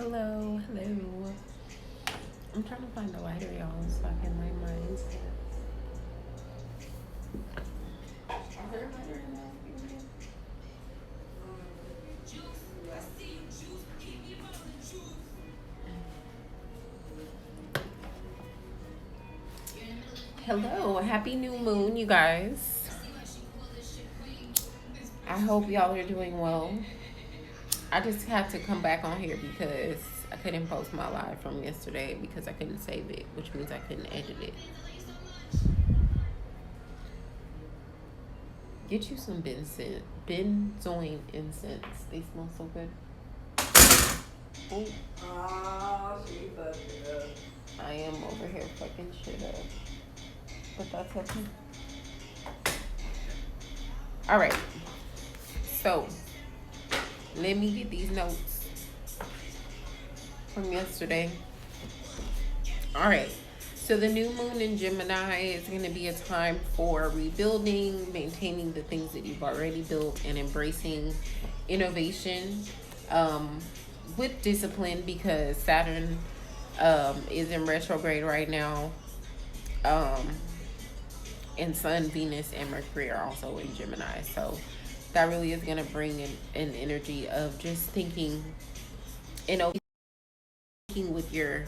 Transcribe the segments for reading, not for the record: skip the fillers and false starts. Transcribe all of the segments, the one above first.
Hello, hello. I'm trying to find a lighter, y'all, so I can light mine. Is there a lighter in that? Hello, happy new moon, you guys. I hope y'all are doing well. I just had to come back on here because I couldn't post my live from yesterday because I couldn't save it, which means I couldn't edit it. Get you some benzoin incense. They smell so good. Oh, She fucked it up. I am over here fucking shit up. But that's okay. All right. So, let me get these notes from yesterday. All right. So, the new moon in Gemini is going to be a time for rebuilding, maintaining the things that you've already built, and embracing innovation with discipline because Saturn is in retrograde right now. And Sun, Venus, and Mercury are also in Gemini. So that really is going to bring in an energy of just thinking, thinking with your,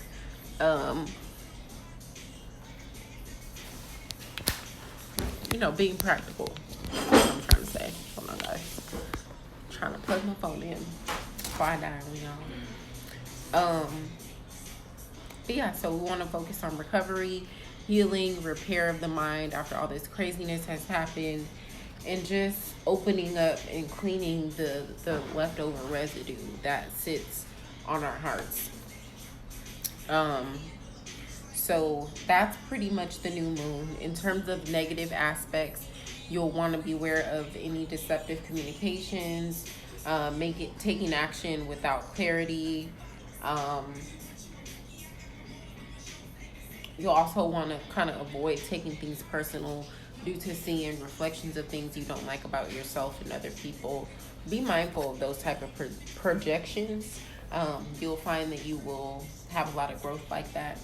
being practical. That's what I'm trying to say. Hold on, guys. I'm trying to plug my phone in before I die on y'all. But yeah, so we want to focus on recovery, healing, repair of the mind after all this craziness has happened, and just opening up and cleaning the leftover residue that sits on our hearts. So that's pretty much the new moon. In terms of negative aspects, you'll want to be aware of any deceptive communications, taking action without clarity. You'll also want to kind of avoid taking things personal due to seeing reflections of things you don't like about yourself and other people. Be mindful of those type of projections. You'll find that you will have a lot of growth like that.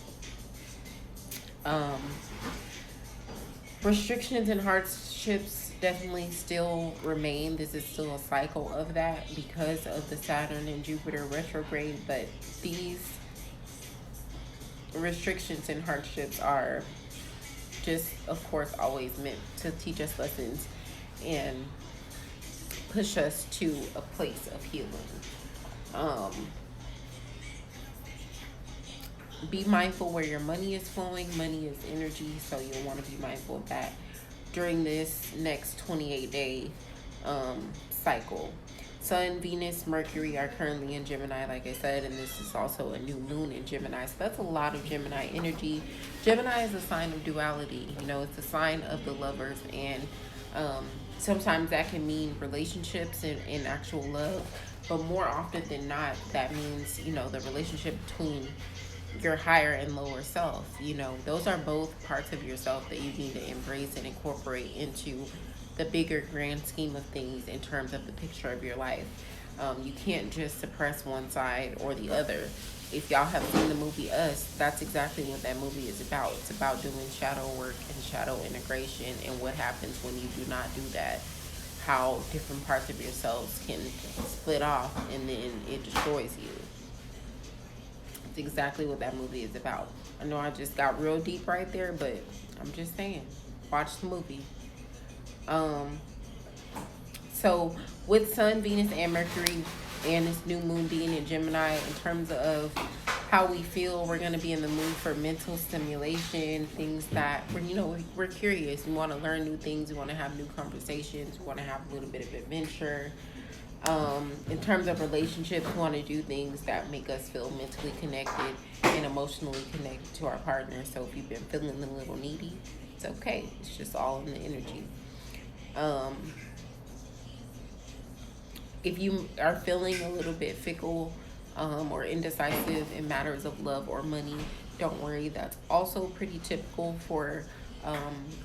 Restrictions and hardships definitely still remain. This is still a cycle of that because of the Saturn and Jupiter retrograde, but these restrictions and hardships are just, of course, always meant to teach us lessons and push us to a place of healing. Be mindful where your money is flowing. Money is energy, so you'll want to be mindful of that during this next 28-day cycle. Sun, Venus, Mercury are currently in Gemini, like I said, and this is also a new moon in Gemini. So that's a lot of Gemini energy. Gemini is a sign of duality. It's a sign of the lovers, and sometimes that can mean relationships and actual love. But more often than not, that means, the relationship between your higher and lower self. Those are both parts of yourself that you need to embrace and incorporate into the bigger grand scheme of things in terms of the picture of your life. You can't just suppress one side or the other. If y'all have seen the movie Us, that's exactly what that movie is about. It's about doing shadow work and shadow integration and what happens when you do not do that. How different parts of yourselves can split off and then it destroys you. It's exactly what that movie is about. I know I just got real deep right there, but I'm just saying, watch the movie. So with Sun, Venus, and Mercury, and this new moon being in Gemini, in terms of how we feel, we're going to be in the mood for mental stimulation, things that we're curious. We want to learn new things. We want to have new conversations. We want to have a little bit of adventure. In terms of relationships, we want to do things that make us feel mentally connected and emotionally connected to our partner. So if you've been feeling a little needy, it's okay. It's just all in the energy. If you are feeling a little bit fickle or indecisive in matters of love or money, don't worry. That's also pretty typical for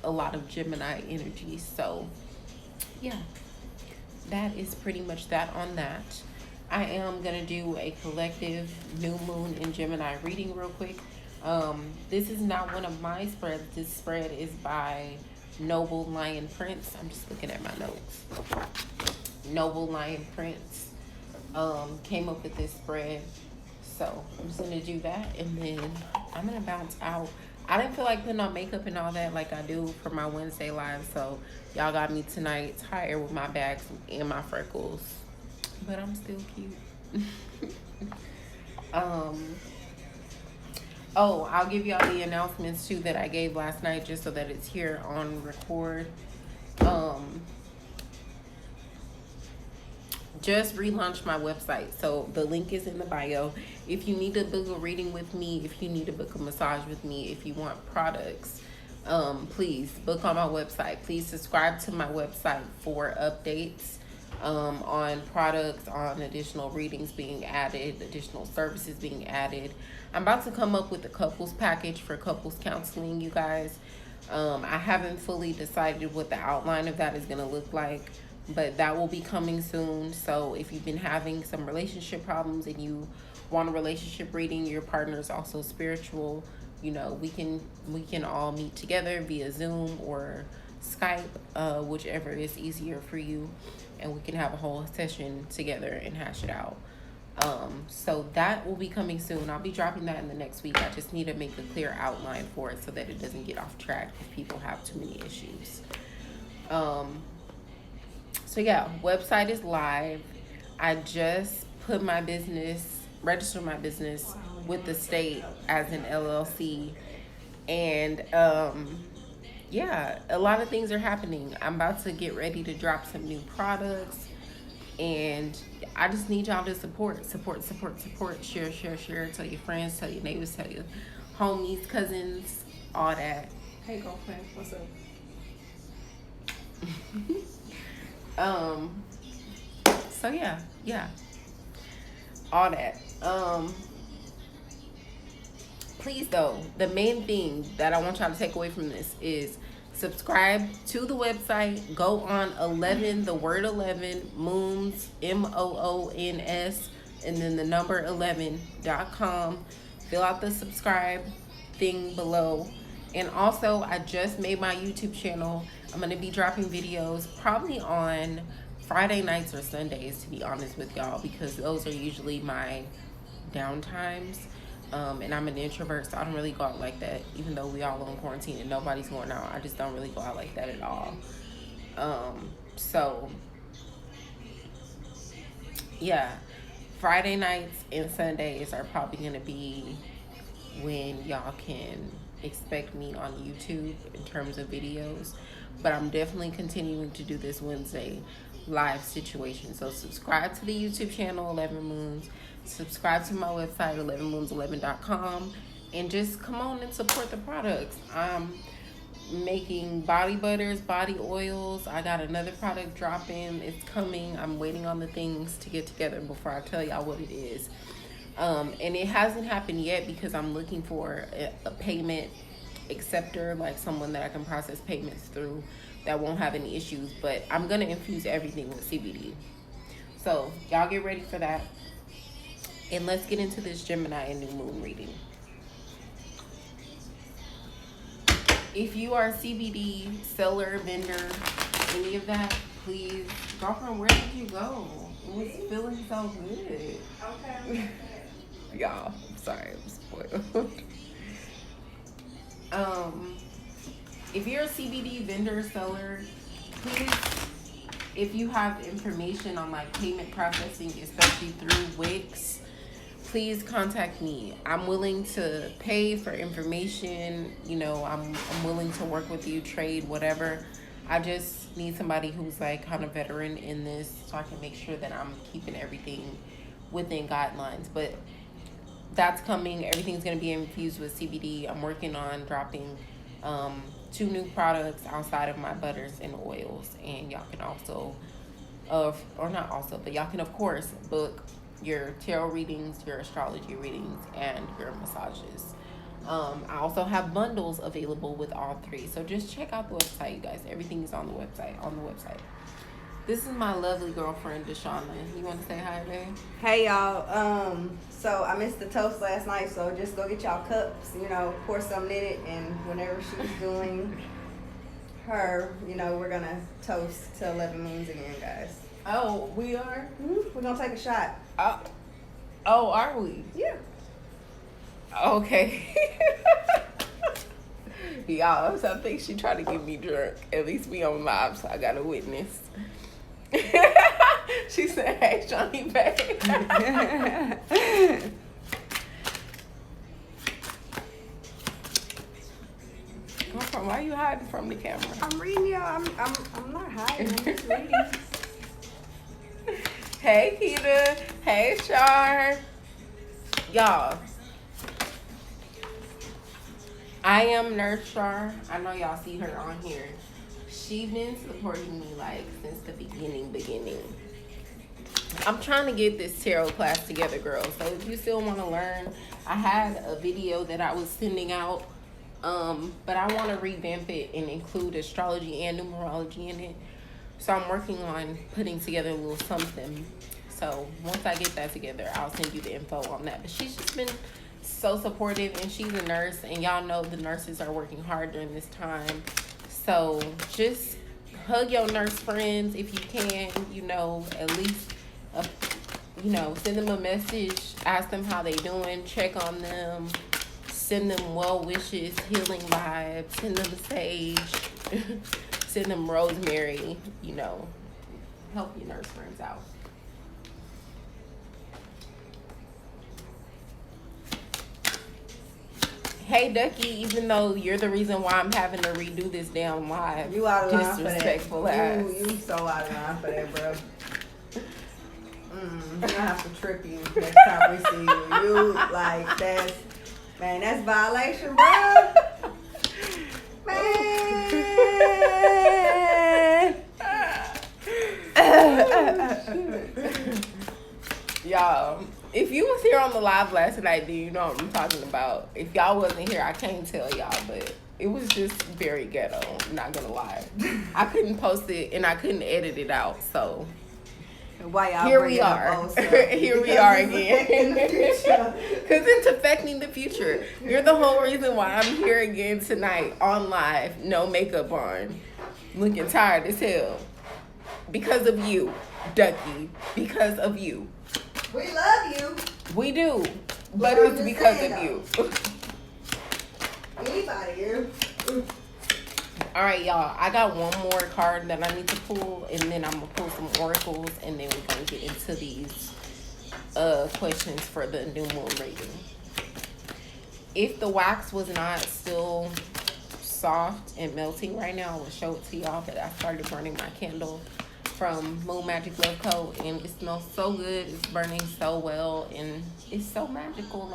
a lot of Gemini energy. So, yeah, that is pretty much that on that. I am going to do a collective new moon in Gemini reading real quick. This is not one of my spreads. This spread is by Noble Lion Prince. I'm just looking at my notes. Noble Lion Prince came up with this spread. So I'm just going to do that. And then I'm going to bounce out. I didn't feel like putting on makeup and all that like I do for my Wednesday live. So y'all got me tonight tired with my bags and my freckles. But I'm still cute. Oh, I'll give y'all the announcements too that I gave last night just so that it's here on record. Just relaunched my website, so the link is in the bio. If you need to book a reading with me, if you need to book a massage with me, if you want products, please book on my website. Please subscribe to my website for updates on products, on additional readings being added, additional services being added. I'm about to come up with a couples package for couples counseling, you guys. I haven't fully decided what the outline of that is going to look like, but that will be coming soon. So if you've been having some relationship problems and you want a relationship reading, your partner is also spiritual, you know, we can all meet together via Zoom or Skype, whichever is easier for you, and we can have a whole session together and hash it out. So that will be coming soon. I'll be dropping that in the next week. I just need to make a clear outline for it so that it doesn't get off track if people have too many issues. So yeah, website is live. I just put my business, registered my business with the state as an LLC. And yeah, a lot of things are happening. I'm about to get ready to drop some new products. And I just need y'all to support. Share. Tell your friends, tell your neighbors, tell your homies, cousins, all that. Hey, girlfriend, what's up? So yeah. All that. Please though, the main thing that I want y'all to take away from this is subscribe to the website. Go on 11, the word 11, moons, MOONS, and then the number 11.com. Fill out the subscribe thing below. And also, I just made my YouTube channel. I'm going to be dropping videos probably on Friday nights or Sundays, to be honest with y'all, because those are usually my downtimes. And I'm an introvert, so I don't really go out like that. Even though we all on quarantine and nobody's going out, I just don't really go out like that at all. So yeah, Friday nights and Sundays are probably gonna be when y'all can expect me on YouTube in terms of videos. But I'm definitely continuing to do this Wednesday live situation. So subscribe to the YouTube channel 11 Moons. Subscribe to my website 11moons11.com, and just come on and support the products. I'm making body butters, body oils. I got another product dropping. It's coming. I'm waiting on the things to get together before I tell y'all what it is. And it hasn't happened yet because I'm looking for a payment acceptor, like someone that I can process payments through that won't have any issues. But I'm gonna infuse everything with CBD. So y'all get ready for that. And let's get into this Gemini and new moon reading. If you are a CBD seller, vendor, any of that, please, girlfriend, where did you go? It was feeling so good. Okay. Y'all, I'm sorry, I'm spoiled. If you're a CBD vendor, seller, please, if you have information on like payment processing, especially through Wix, please contact me. I'm willing to pay for information. You know, I'm willing to work with you, trade, whatever. I just need somebody who's like kind of veteran in this so I can make sure that I'm keeping everything within guidelines. But that's coming. Everything's going to be infused with CBD. I'm working on dropping 2 new products outside of my butters and oils. And y'all can also, or not also, but y'all can of course book your tarot readings, your astrology readings, and your massages. I also have bundles available with all 3. So just check out the website, you guys. Everything is on the website. This is my lovely girlfriend, Deshauna. You want to say hi, babe? Hey y'all. So I missed the toast last night, so just go get y'all cups, pour something in it, and whenever she's doing her, we're gonna toast to 11 moons again, guys. Oh, we are? We're gonna take a shot. Oh, are we? Yeah. Okay. Y'all, so I think she tried to get me drunk. At least we on live, so I got a witness. She said, "Hey, Johnny, babe." Girlfriend, why are you hiding from the camera? I'm reading y'all. I'm not hiding. I'm just reading. Hey, Keita. Hey, Char. Y'all, I am Nurse Char. I know y'all see her on here. She been supporting me since the beginning. I'm trying to get this tarot class together, girls. So if you still want to learn, I had a video that I was sending out, but I want to revamp it and include astrology and numerology in it. So I'm working on putting together a little something. So once I get that together, I'll send you the info on that. But she's just been so supportive, and she's a nurse, and y'all know the nurses are working hard during this time. So just hug your nurse friends if you can, at least, send them a message, ask them how they doing, check on them, send them well wishes, healing vibes, send them sage, send them rosemary, help your nurse friends out. Hey, Ducky, even though you're the reason why I'm having to redo this damn live. You out of line for that. Disrespectful ass. You so out of line for that, bro. I have to trip you next time we see you. That's violation, bro. Man. Y'all, if you was here on the live last night, then you know what I'm talking about. If y'all wasn't here, I can't tell y'all, but it was just very ghetto. I'm not gonna lie. I couldn't post it and I couldn't edit it out, so why y'all here we are. Here we are again. Because it's affecting the future. You're the whole reason why I'm here again tonight on live, no makeup on, looking tired as hell. Because of you, Ducky. Because of you. We love you. We do, but it's because of you. Anybody here? All right, y'all. I got one more card that I need to pull, and then I'm gonna pull some oracles, and then we're gonna get into these questions for the new moon reading. If the wax was not still soft and melting right now, I will show it to y'all. But I started burning my candle from Moon Magic Love Co. and it smells so good. It's burning so well, and it's so magical.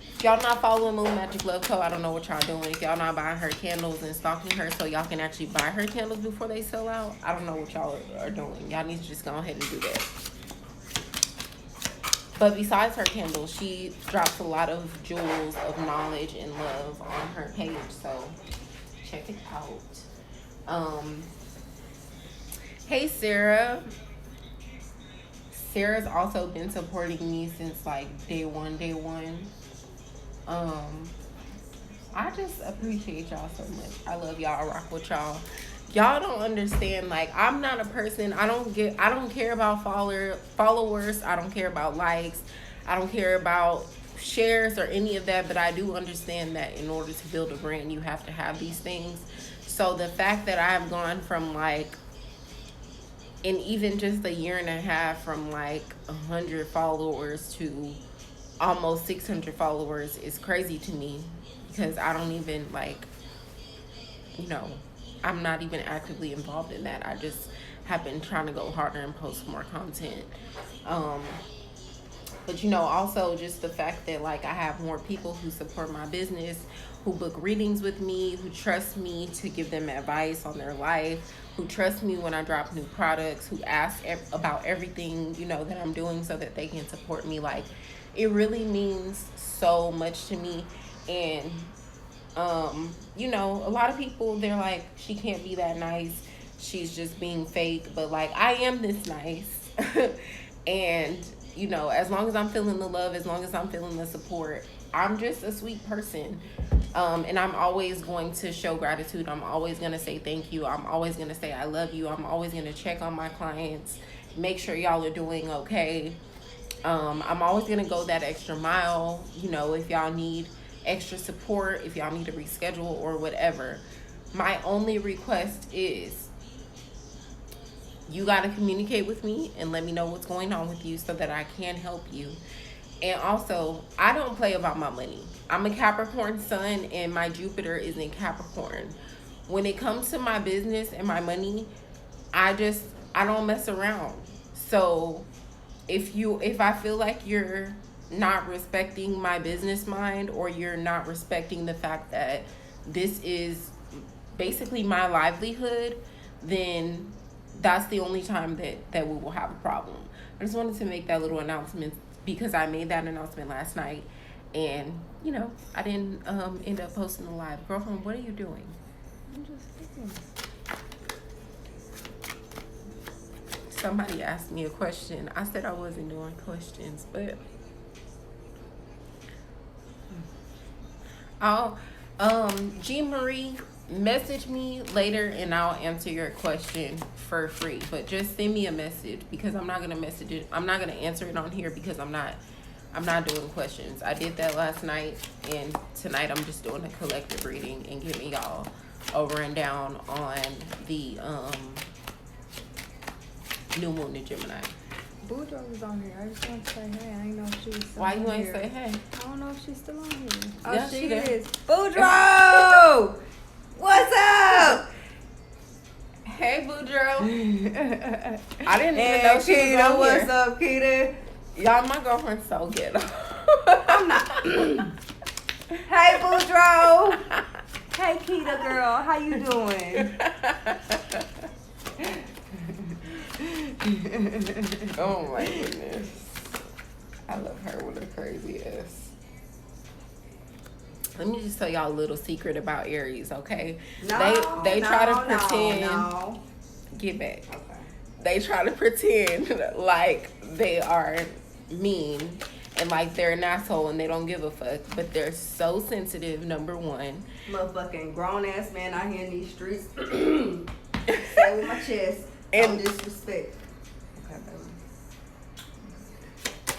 If y'all not following Moon Magic Love Co., I don't know what y'all doing. If y'all not buying her candles and stalking her so y'all can actually buy her candles before they sell out, I don't know what y'all are doing. Y'all need to just go ahead and do that. But besides her candles, she drops a lot of jewels of knowledge and love on her page, so check it out. Hey, Sarah. Sarah's also been supporting me since day one. I just appreciate y'all so much. I love y'all. I rock with y'all. Y'all don't understand. I'm not a person. I don't care about followers. I don't care about likes. I don't care about shares or any of that. But I do understand that in order to build a brand, you have to have these things. So the fact that I've gone from in even just a year and a half from 100 followers to almost 600 followers is crazy to me, because I don't even I'm not even actively involved in that. I just have been trying to go harder and post more content. But also just the fact that I have more people who support my business, who book readings with me, who trust me to give them advice on their life, who trust me when I drop new products, who ask about everything, that I'm doing so that they can support me. It really means so much to me. And, a lot of people, they're she can't be that nice. she's just being fake. But like, I am this nice. And, you know, as long as I'm feeling the love, as long as I'm feeling the support, I'm just a sweet person. And I'm always going to show gratitude. I'm always going to say thank you. I'm always going to say I love you. I'm always going to check on my clients, make sure y'all are doing okay. I'm always going to go that extra mile, you know, if y'all need extra support, if y'all need to reschedule or whatever. My only request is you got to communicate with me and let me know what's going on with you so that I can help you. And also, I don't play about my money. I'm a Capricorn sun and my Jupiter is in Capricorn. When it comes to my business and my money, I don't mess around. So if I feel like you're not respecting my business mind, or you're not respecting the fact that this is basically my livelihood, then that's the only time that we will have a problem. I just wanted to make that little announcement because I made that announcement last night, and you know, I didn't end up posting the live. Girlfriend, what are you doing? I'm just thinking. Somebody asked me a question. I said I wasn't doing questions, but I'll G Marie, message me later and I'll answer your question for free. But just send me a message because I'm not gonna message it. I'm not gonna answer it on here because I'm not doing questions. I did that last night, and tonight I'm just doing a collective reading and giving y'all a rundown on the new moon in Gemini. Boudreaux was on here. I just want to say hey. I ain't know if she was still Why on you ain't here. say hey? I don't know if she's still on here. Yeah, Oh, she she there. is. Boudreaux! What's up? Hey, Boudreaux. I didn't even know she was Keita, on what's here. up, Keita? Y'all, my girlfriend's so ghetto. I'm not. Hey, Boudreaux. Hey, Keita, girl. How you doing? Oh my goodness. I love her with her crazy ass. Let me just tell y'all a little secret about Aries, okay? They try to pretend. No. Get back. Okay. They try to pretend like they are mean and like they're an asshole and they don't give a fuck, but they're so sensitive. Number one, Motherfucking grown ass man out here in these streets. Say with my chest. And- No disrespect. Okay, baby.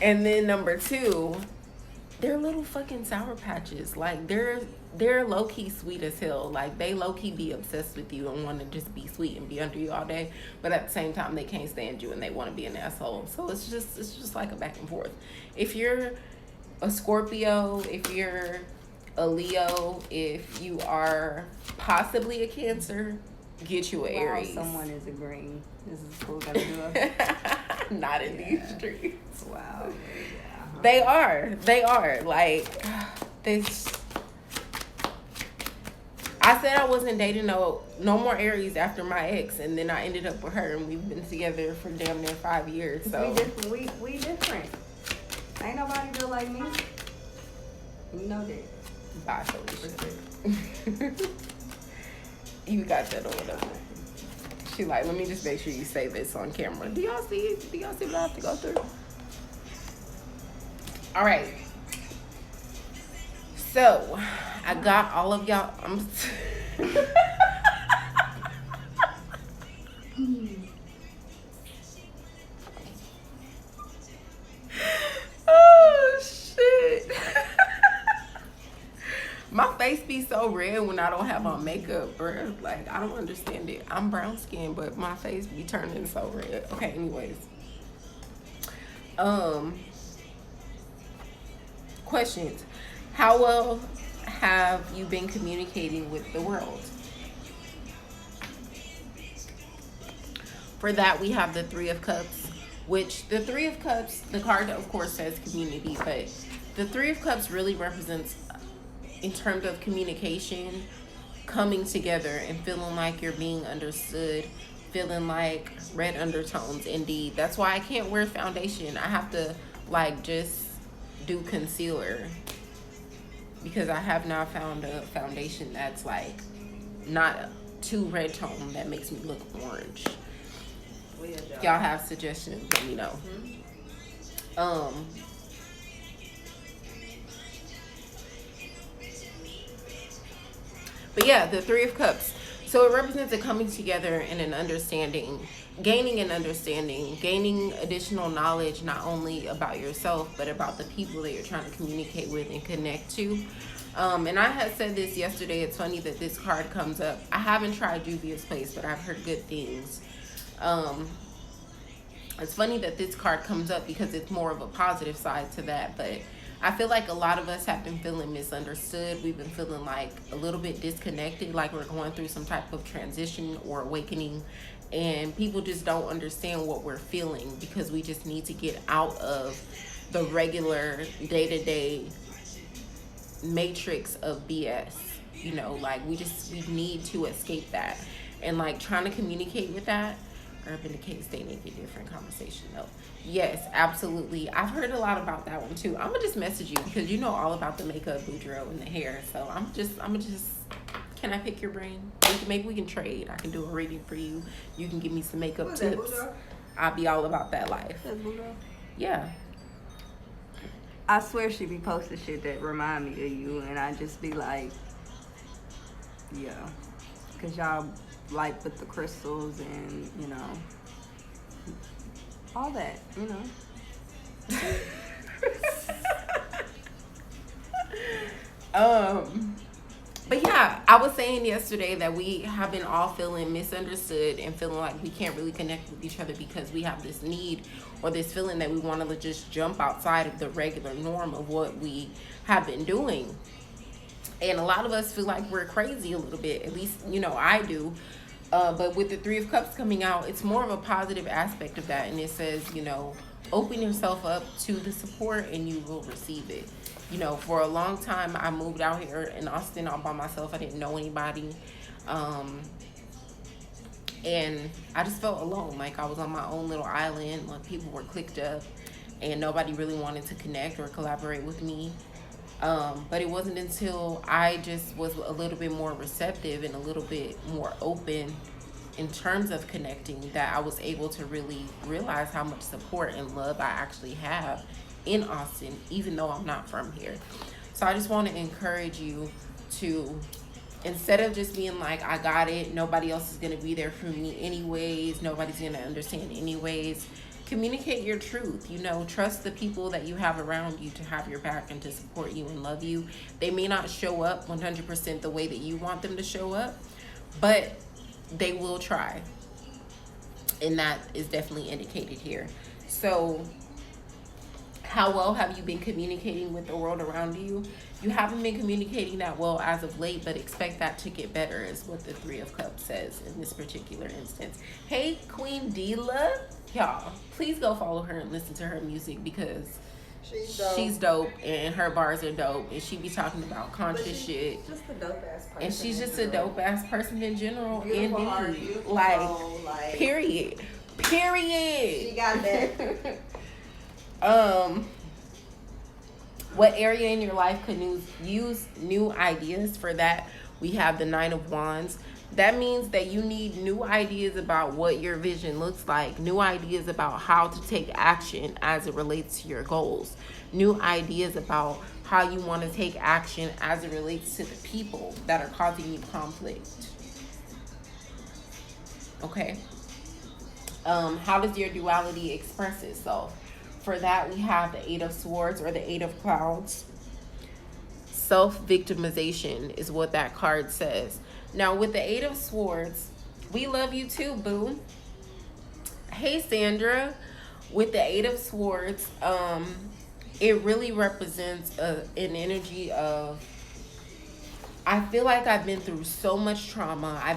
and then number two, they're little fucking sour patches. Like they're low key sweet as hell. Like they low key be obsessed with you and want to just be sweet and be under you all day, but at the same time they can't stand you and they want to be an asshole. So it's just like a back and forth. If you're a Scorpio, if you're a Leo, if you are possibly a Cancer, get you an Aries. Someone is agreeing. This is what we're gonna do. Not in these streets. Wow. They are like this. I said I wasn't dating no more Aries after my ex, and then I ended up with her, and we've been together for damn near 5 years. So we different. Ain't nobody do like me. You know that. bye, Felicia. You got that or whatever. She like, let me just make sure you say this on camera. Do y'all see it? Do y'all see what I have to go through? All right. So, I got all of y'all. Oh, shit. My face be so red when I don't have on makeup, bruh. Like, I don't understand it. I'm brown skinned, but my face be turning so red. Okay, anyways. Questions. How well have you been communicating with the world? For that, we have the Three of Cups, which the Three of Cups, the card, of course, says community, but the Three of Cups really represents, in terms of communication, coming together and feeling like you're being understood, feeling like red undertones. Indeed, that's why I can't wear foundation. I have to like just do concealer because I have not found a foundation that's like not too red tone that makes me look orange. Weird, Y'all have suggestions, let me know. But yeah, the Three of Cups. So it represents a coming together and an understanding, gaining an understanding, gaining additional knowledge, not only about yourself, but about the people that you're trying to communicate with and connect to. And I had said this yesterday. It's funny that this card comes up. I haven't tried Juvia's Place, but I've heard good things. It's funny that this card comes up because it's more of a positive side to that, but I feel like a lot of us have been feeling misunderstood. We've been feeling like a little bit disconnected, like we're going through some type of transition or awakening, and people just don't understand what we're feeling because we just need to get out of the regular day-to-day matrix of BS. You know, like we need to escape that. And like trying to communicate with that, Urban Decay Stay Naked, different conversation though. Yes, absolutely. I've heard a lot about that one too. I'm gonna just message you because you know all about the makeup, Boudreaux, and the hair. So I'm gonna just. Can I pick your brain? Maybe we can trade. I can do a reading for you. You can give me some makeup tips. I'll be all about that life. That's Boudreaux? Yeah. I swear she be posting shit that remind me of you, and I just be like, yeah, cause y'all like with the crystals and you know all that, you know. But yeah, I was saying yesterday that we have been all feeling misunderstood and feeling like we can't really connect with each other because we have this need or this feeling that we want to just jump outside of the regular norm of what we have been doing. And a lot of us feel like we're crazy a little bit. At least, you know, I do. But with the Three of Cups coming out, it's more of a positive aspect of that. And it says, you know, open yourself up to the support and you will receive it. You know, for a long time, I moved out here in Austin all by myself. I didn't know anybody. And I just felt alone. Like I was on my own little island. Like people were clicked up and nobody really wanted to connect or collaborate with me. But it wasn't until I just was a little bit more receptive and a little bit more open in terms of connecting that I was able to really realize how much support and love I actually have in Austin, even though I'm not from here. So I just want to encourage you to, instead of just being like, I got it, nobody else is going to be there for me anyways, nobody's going to understand anyways, communicate your truth. You know, trust the people that you have around you to have your back and to support you and love you. They may not show up 100% the way that you want them to show up, but they will try. And that is definitely indicated here. So how well have you been communicating with the world around you? You haven't been communicating that well as of late, but expect that to get better is what the Three of Cups says in this particular instance. Hey, Queen Dila. Y'all, please go follow her and listen to her music because she's dope and her bars are dope and she be talking about conscious shit. Just a dope ass person. And she's just a dope ass person in general. Beautiful Indeed. heart, beautiful like, soul, like, period. she got that. What area in your life could use new ideas? For that, we have the Nine of Wands. That means that you need new ideas about what your vision looks like, new ideas about how to take action as it relates to your goals, new ideas about how you want to take action as it relates to the people that are causing you conflict. Okay. How does your duality express itself? For that, we have the Eight of Swords or the Eight of Clouds. Self-victimization is what that card says. Now, with the Eight of Swords, we love you too, boo. Hey, Sandra. With the Eight of Swords, it really represents an energy of, I feel like I've been through so much trauma. I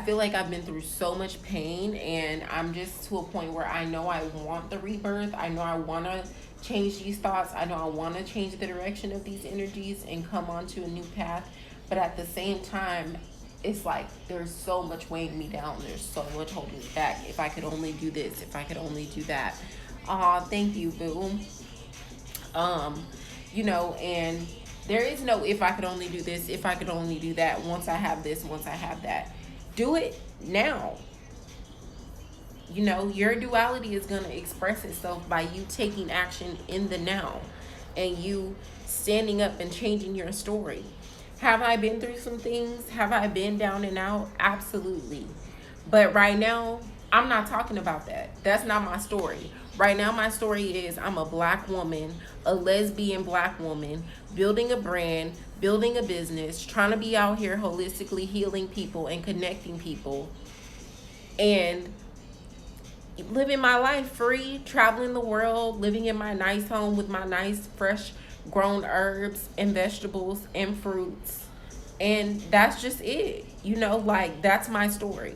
feel like I've been through so much pain, and I'm just to a point where I know I want the rebirth. I know I want to change these thoughts. I know I want to change the direction of these energies and come onto a new path. But at the same time, it's like there's so much weighing me down. There's so much holding me back. If I could only do this, if I could only do that. Aw, thank you, boo. You know, and There is no if I could only do this, if I could only do that, once I have this, once I have that. Do it now. You know, your duality is going to express itself by you taking action in the now and you standing up and changing your story. Have I been through some things? Have I been down and out? Absolutely. But right now, I'm not talking about that. That's not my story. Right now, my story is I'm a black woman, a lesbian black woman, building a brand, building a business, trying to be out here holistically healing people and connecting people, and living my life free, traveling the world, living in my nice home with my nice, fresh grown herbs and vegetables and fruits. And that's just it. You know, like, that's my story.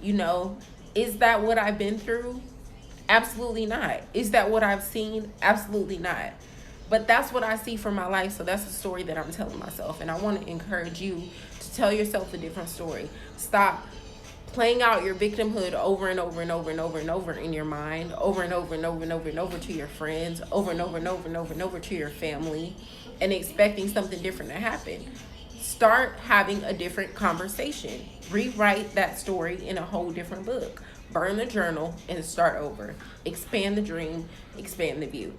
You know, is that what I've been through? Absolutely not. Is that what I've seen? Absolutely not. But that's what I see for my life. So that's the story that I'm telling myself. And I want to encourage you to tell yourself a different story. Stop playing out your victimhood over and over and over and over and over in your mind, over and over and over and over and over to your friends, over and over and over and over and over to your family, and expecting something different to happen. Start having a different conversation. Rewrite that story in a whole different book. Burn the journal and start over. Expand the dream, expand the view.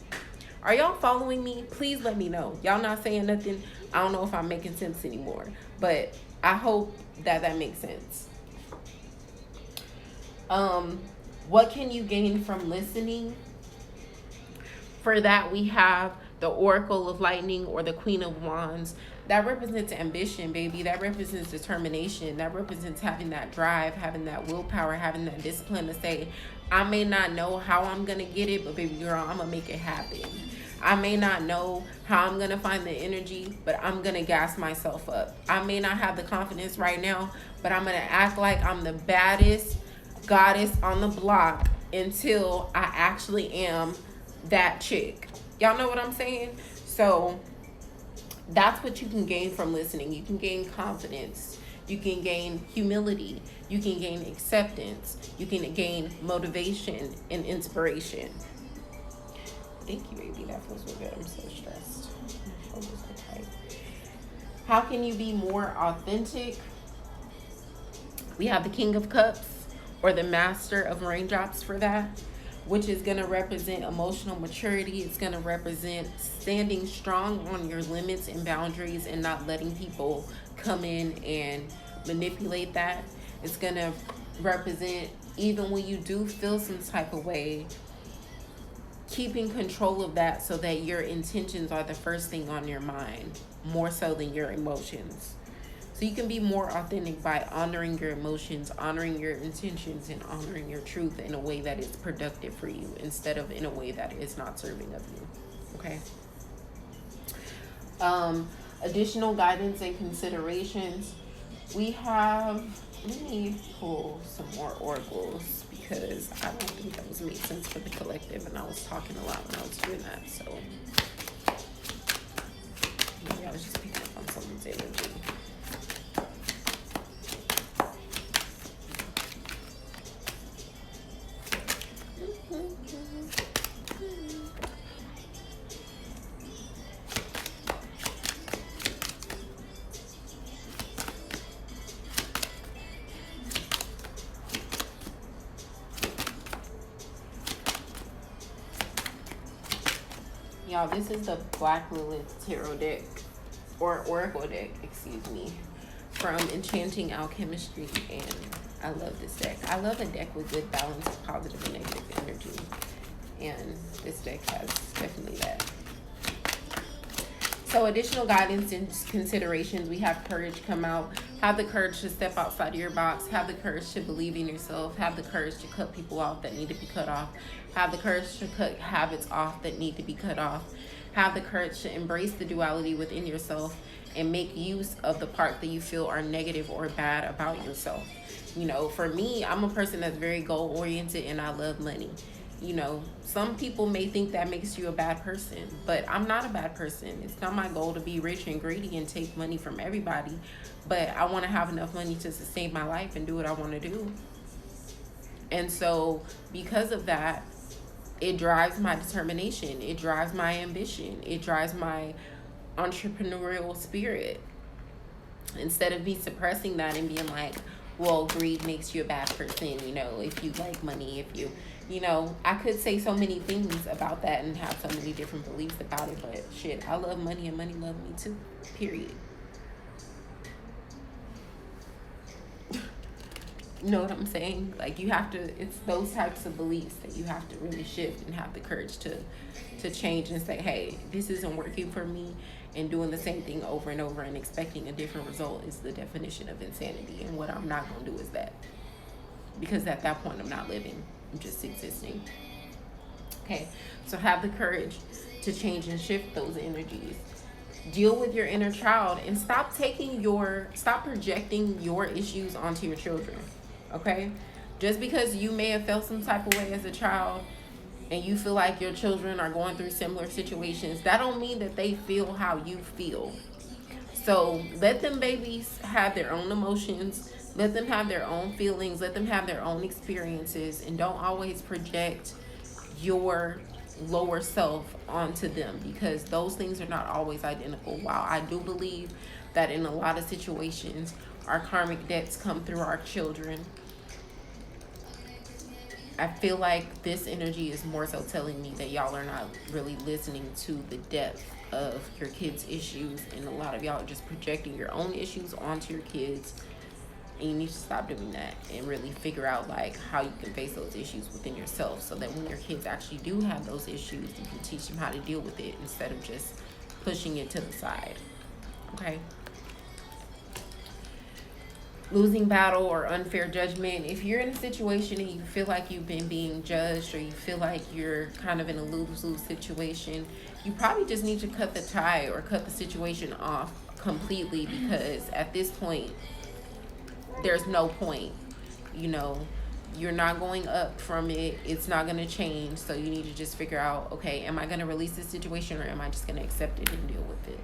Are y'all following me? Please let me know. Y'all not saying nothing. I don't know if I'm making sense anymore, but I hope that that makes sense. What can you gain from listening? For that, we have the Oracle of Lightning, or the Queen of Wands. That represents ambition, baby. That represents determination. That represents having that drive, having that willpower, having that discipline to say, I may not know how I'm going to get it, but baby girl, I'm going to make it happen. I may not know how I'm going to find the energy, but I'm going to gas myself up. I may not have the confidence right now, but I'm going to act like I'm the baddest goddess on the block until I actually am that chick. Y'all know what I'm saying? So that's what you can gain from listening. You can gain confidence. You can gain humility. You can gain acceptance. You can gain motivation and inspiration. Thank you, baby. That feels so good. I'm so stressed. My shoulders are tight. How can you be more authentic? We have the King of Cups, or the Master of Raindrops for that, which is going to represent emotional maturity. It's going to represent standing strong on your limits and boundaries and not letting people come in and manipulate that. It's going to represent, even when you do feel some type of way, keeping control of that so that your intentions are the first thing on your mind, more so than your emotions. So you can be more authentic by honoring your emotions, honoring your intentions, and honoring your truth in a way that is productive for you instead of in a way that is not serving of you. Okay? Additional guidance and considerations. We have, let me pull some more oracles because I don't think that was made sense for the collective, and I was talking a lot when I was doing that. So maybe I was just picking up on someone's energy. Y'all, this is the Black Lilith Tarot deck, or Oracle deck, excuse me, from Enchanting Alchemistry, and I love this deck. I love a deck with good balance of positive and negative energy, and this deck has definitely that. So additional guidance and considerations, we have courage come out. Have the courage to step outside of your box. Have the courage to believe in yourself. Have the courage to cut people off that need to be cut off. Have the courage to cut habits off that need to be cut off. Have the courage to embrace the duality within yourself and make use of the part that you feel are negative or bad about yourself. You know, for me, I'm a person that's very goal oriented and I love money. You know, some people may think that makes you a bad person, but I'm not a bad person. It's not my goal to be rich and greedy and take money from everybody, but I want to have enough money to sustain my life and do what I want to do. And so because of that, it drives my determination. It drives my ambition. It drives my entrepreneurial spirit. Instead of me suppressing that and being like, well, greed makes you a bad person, you know, if you like money, if you, you know, I could say so many things about that and have so many different beliefs about it, but shit, I love money and money love me too, period. You know what I'm saying? Like, you have to, it's those types of beliefs that you have to really shift and have the courage to change and say, hey, this isn't working for me. And doing the same thing over and over and expecting a different result is the definition of insanity. And what I'm not going to do is that. Because at that point, I'm not living. I'm just existing. Okay, so have the courage to change and shift those energies. Deal with your inner child and stop projecting your issues onto your children. Okay, just because you may have felt some type of way as a child and you feel like your children are going through similar situations, that don't mean that they feel how you feel. So let them babies have their own emotions, let them have their own feelings, let them have their own experiences, and don't always project your lower self onto them, because those things are not always identical. While I do believe that in a lot of situations our karmic debts come through our children, I feel like this energy is more so telling me that y'all are not really listening to the depth of your kids' issues, and a lot of y'all are just projecting your own issues onto your kids, and you need to stop doing that and really figure out like how you can face those issues within yourself, so that when your kids actually do have those issues, you can teach them how to deal with it instead of just pushing it to the side. Okay? Losing battle or unfair judgment. If you're in a situation and you feel like you've been being judged, or you feel like you're kind of in a lose-lose situation, you probably just need to cut the tie or cut the situation off completely, because at this point there's no point. You know, you're not going up from it. It's not going to change. So you need to just figure out, okay, am I going to release this situation, or am I just going to accept it and deal with it?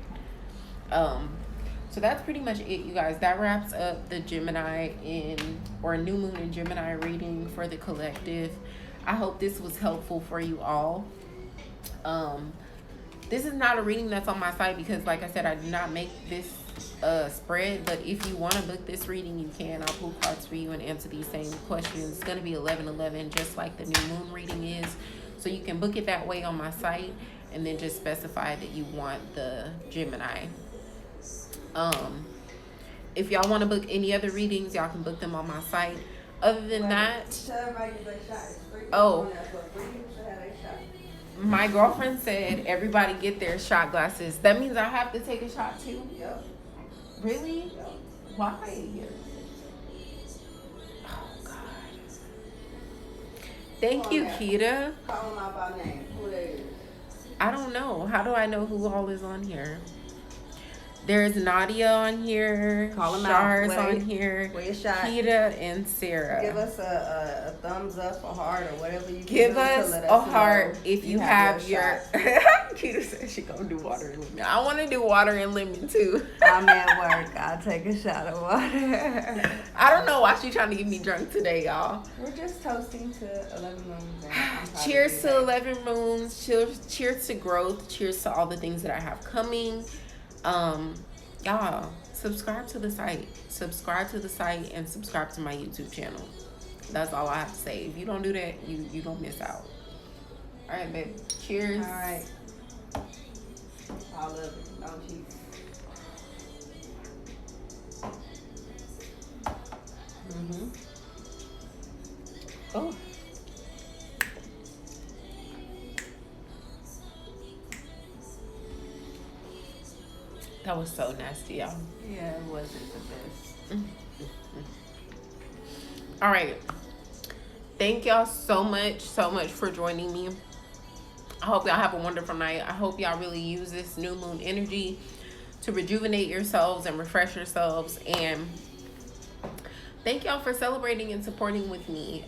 So that's pretty much it, you guys. That wraps up the Gemini or new moon in Gemini reading for the collective. I hope this was helpful for you all. This is not a reading that's on my site because, like I said, I did not make this spread. But if you want to book this reading, you can. I'll pull cards for you and answer these same questions. It's going to be 11/11, just like the new moon reading is. So you can book it that way on my site, and then just specify that you want the Gemini. If y'all want to book any other readings, y'all can book them on my site. Other than that, oh, my girlfriend said everybody get their shot glasses. That means I have to take a shot too? Yep. Really? Yep. Why? Oh, God. Thank you, Kita. Call them out by name. Who they is? I don't know. How do I know who all is on here? There's Nadia on here. Call them Char's out. on here. Wait a shot. Kita and Sarah. Give us a thumbs up, a heart, or whatever you can Give do us to let a us heart know if you have your. shot. Kita said she gonna do water and lemon. I want to do water and lemon too. I'm at work. I'll take a shot of water. I don't know why she's trying to get me drunk today, y'all. We're just toasting to 11 moons. Cheers to 11 moons. Cheers to growth. Cheers to all the things that I have coming. Y'all, subscribe to the site. Subscribe to the site and subscribe to my YouTube channel. That's all I have to say. If you don't do that, you don't miss out. All right, babe. Cheers. All right. I love it. Don't you? Oh. That was so nasty, y'all. Yeah, it wasn't the best. All right. Thank y'all so much for joining me. I hope y'all have a wonderful night. I hope y'all really use this new moon energy to rejuvenate yourselves and refresh yourselves. And thank y'all for celebrating and supporting with me.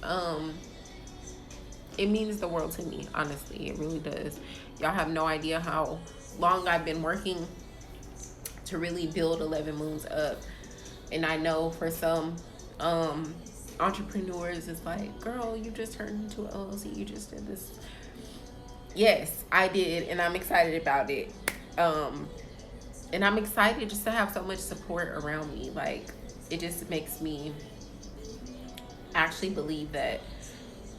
It means the world to me, honestly. It really does. Y'all have no idea how long I've been working to really build 11 moons up. And I know for some entrepreneurs, it's like, girl, you just turned into an LLC, you just did this. Yes, I did, and I'm excited about it. And I'm excited just to have so much support around me. Like, it just makes me actually believe that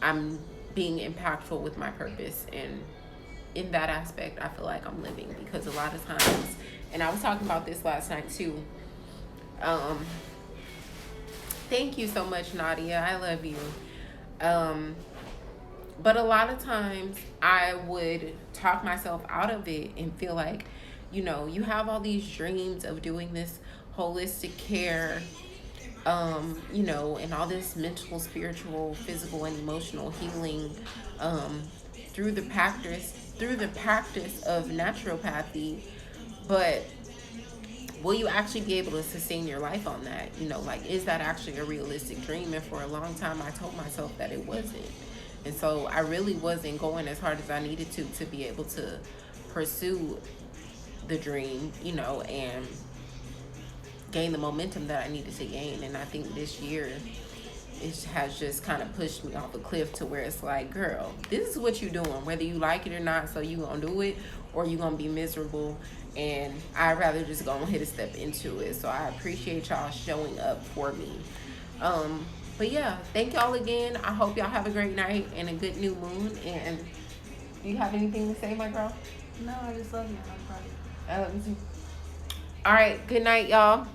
I'm being impactful with my purpose. And in that aspect, I feel like I'm living, because a lot of times, and I was talking about this last night too. Um, Thank you so much, Nadia. I love you. Um, but a lot of times I would talk myself out of it and feel like, you have all these dreams of doing this holistic care, and all this mental, spiritual, physical, and emotional healing, um, through the practice of naturopathy. But will you actually be able to sustain your life on that? Like, is that actually a realistic dream? And for a long time, I told myself that it wasn't. And so I really wasn't going as hard as I needed to be able to pursue the dream, and gain the momentum that I needed to gain. And I think this year, it has just kind of pushed me off a cliff to where it's like, girl, this is what you're doing, whether you like it or not. So you gonna do it, or you gonna be miserable. And I'd rather just go ahead and step into it. So I appreciate y'all showing up for me. But yeah, thank y'all again. I hope y'all have a great night and a good new moon. And do you have anything to say, my girl? No, I just love you. I'm proud of you. I love you too. All right, good night, y'all.